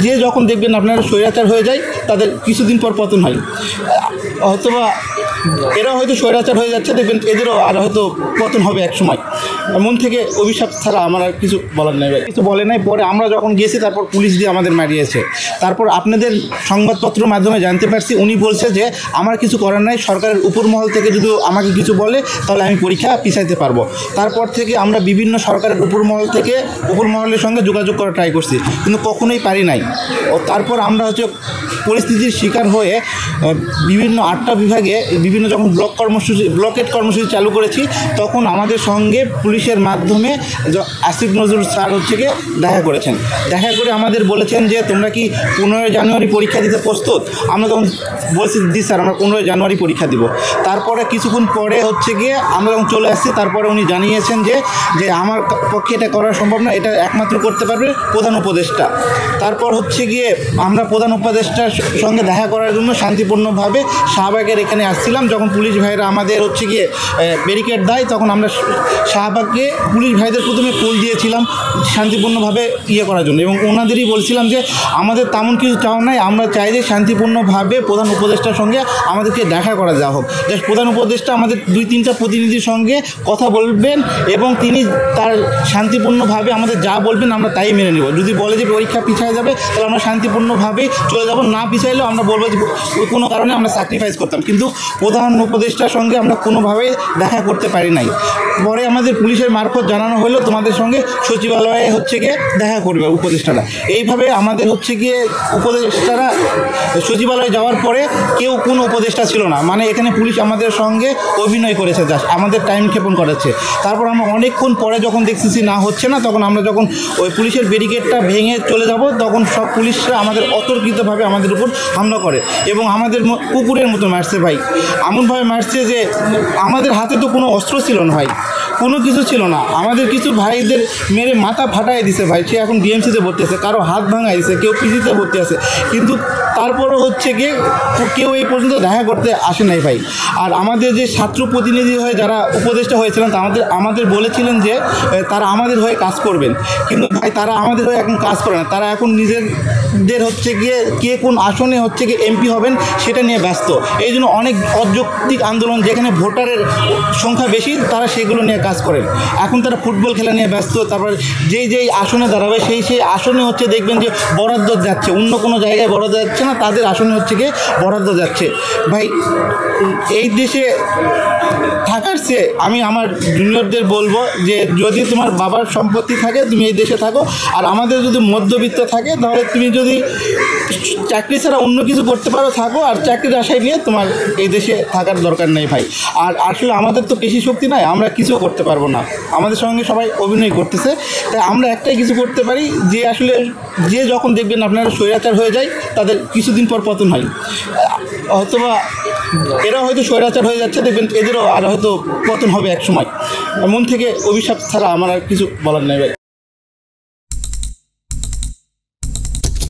যে যখন দেখবেন আপনারা স্বৈরাচার হয়ে যায় তাদের কিছুদিন পর পতন হয়। হয়তোবা এরা হয়তো স্বৈরাচার হয়ে যাচ্ছে, দেখবেন এদেরও আর হয়তো পতন হবে এক সময়। মন থেকে অভিশাপ ছাড়া আমার আর কিছু বলার নেই ভাই, কিছু বলে নাই। পরে আমরা যখন গেছি তারপর পুলিশ দিয়ে আমাদের মারিয়েছে। তারপর আপনাদের সংবাদপত্রের মাধ্যমে জানতে পারছি উনি বলছে যে আমার কিছু করার নাই, সরকারের উপর মহল থেকে যদি আমাকে কিছু বলে তাহলে আমি পরীক্ষা পিছাইতে পারবো। তারপর থেকে আমরা বিভিন্ন সরকারের উপর মহলের সঙ্গে যোগাযোগ করার ট্রাই করছি, কিন্তু কখনোই পারি নাই। ও তারপর আমরা হচ্ছে পরিস্থিতির শিকার হয়ে বিভিন্ন 8টা বিভাগে বিভিন্ন যখন ব্লকেট কর্মসূচি চালু করেছি, তখন আমাদের সঙ্গে পুলিশের মাধ্যমে আসিফ নজরুল স্যার হচ্ছে গিয়ে দেখা করেছেন। দেখা করে আমাদের বলেছেন যে তোমরা কি 15 জানুয়ারি পরীক্ষা দিতে প্রস্তুত? আমরা তখন বলছি জি স্যার, আমরা 15 জানুয়ারি পরীক্ষা দিব। তারপরে কিছুক্ষণ পরে হচ্ছে গিয়ে আমরা যখন চলে আসছি, তারপরে উনি জানিয়েছেন যে আমার পক্ষে এটা করা সম্ভব না, এটা একমাত্র করতে পারবে প্রধান উপদেষ্টা। তারপর হচ্ছে গিয়ে আমরা প্রধান উপদেষ্টার সঙ্গে দেখা করার জন্য শান্তিপূর্ণভাবে শাহবাগের এখানে আসছিলাম। যখন পুলিশ ভাইরা আমাদের হচ্ছে গিয়ে ব্যারিকেড দেয়, তখন আমরা শাহবাগকে পুলিশ ভাইদের প্রথমে ফুল দিয়েছিলাম শান্তিপূর্ণভাবে করার জন্য, এবং ওনাদেরই বলছিলাম যে আমাদের তেমন কিছু চাওয়া নাই, আমরা চাই যে শান্তিপূর্ণভাবে প্রধান উপদেষ্টার সঙ্গে আমাদেরকে দেখা করা যা হোক। জাস্ট প্রধান উপদেষ্টা আমাদের 2-3টা প্রতিনিধির সঙ্গে কথা বলবেন এবং তিনি তার শান্তিপূর্ণভাবে আমাদের যা বলবেন আমরা তাই মেনে নেব। যদি বলে যে পরীক্ষা পিছিয়ে যাবে তাহলে আমরা শান্তিপূর্ণভাবে চলে যাব, না পিছাইলেও আমরা বলবো যে কোনো কারণে আমরা স্যাক্রিফাইস করতাম। কিন্তু প্রধান উপদেষ্টার সঙ্গে আমরা কোনোভাবেই দেখা করতে পারি নাই। পরে আমাদের পুলিশের মারফত জানানো হলো তোমাদের সঙ্গে সচিবালয়ে হচ্ছে গিয়ে দেখা করবে উপদেষ্টারা। এইভাবে আমাদের হচ্ছে গিয়ে উপদেষ্টারা সচিবালয়ে যাওয়ার পরে কেউ কোনো উপদেষ্টা ছিল না, মানে এখানে পুলিশ আমাদের সঙ্গে অভিনয় করেছে, জাস্ট আমাদের টাইম ক্ষেপণ করেছে। তারপর আমরা অনেকক্ষণ পরে যখন দেখতেছি না হচ্ছে না, তখন আমরা যখন ওই পুলিশের ব্যারিকেডটা ভেঙে চলে যাব, তখন সব পুলিশরা আমাদের অতর্কিতভাবে আমাদের উপর হামলা করে এবং আমাদের কুকুরের মতো মারছে ভাই। এমনভাবে মারছে যে আমাদের হাতে তো কোনো অস্ত্র ছিল না ভাই, কোনো কিছু ছিল না। আমাদের কিছু ভাইদের মেরে মাথা ফাটাই দিছে ভাই, সে এখন ডিএমসিতে ভর্তি আছে, কারো হাত ভাঙাই দিছে, কেউ পিজিতে ভর্তি আছে, কিন্তু তারপরও হচ্ছে গিয়ে কেউ এই পর্যন্ত দেখা করতে আসে নাই ভাই। আর আমাদের যে ছাত্র প্রতিনিধি হয়ে যারা উপদেষ্টা হয়েছিলেন আমাদের বলেছিলেন যে তারা আমাদের হয়ে কাজ করবেন, কিন্তু ভাই তারা আমাদের হয়ে এখন কাজ করে না। তারা এখন নিজেদের হচ্ছে গিয়ে কে কোন আসনে হচ্ছে গিয়ে এমপি হবেন সেটা নিয়ে ব্যস্ত। এই জন্য অনেক অযৌক্তিক আন্দোলন, যেখানে ভোটারের সংখ্যা বেশি তারা সেগুলো নিয়ে কাজ করেন। এখন তারা ফুটবল খেলা নিয়ে ব্যস্ত। তারপর যেই আসনে দাঁড়াবে সেই আসনে হচ্ছে দেখবেন যে বরাদ্দ যাচ্ছে, অন্য কোনো জায়গায় বরাদ্দ যাচ্ছে না, তাদের আসনে হচ্ছে গিয়ে বরাদ্দ যাচ্ছে। ভাই এই দেশে থাকার চেয়ে আমি আমার জুনিয়রদের বলবো যে যদি তোমার বাবার সম্পত্তি থাকে তুমি এই দেশে থাকো, আর আমাদের যদি মধ্যবিত্ত থাকে তাহলে তুমি যদি চাকরি ছাড়া অন্য কিছু করতে পারো থাকো, আর চাকরির আশায় নিয়ে তোমার এই দেশে থাকার দরকার নেই ভাই। আর আসলে আমাদের তো পেশি শক্তি নাই, আমরা কিছু করতে পারবো না, আমাদের সঙ্গে সবাই অভিনয় করতেছে। তাই আমরা একটাই কিছু করতে পারি যে আসলে যে যখন দেখবেন আপনারা স্বৈরাচার হয়ে যায় তাদের কিছুদিন পর পতন হয়। হয়তোবা এরা হয়তো স্বৈরাচার হয়ে যাচ্ছে, দেখবেন এদেরও আর হয়তো পতন হবে এক সময়। মন থেকে অভিশাপ ছাড়া আমার আর কিছু বলার নেই ভাই।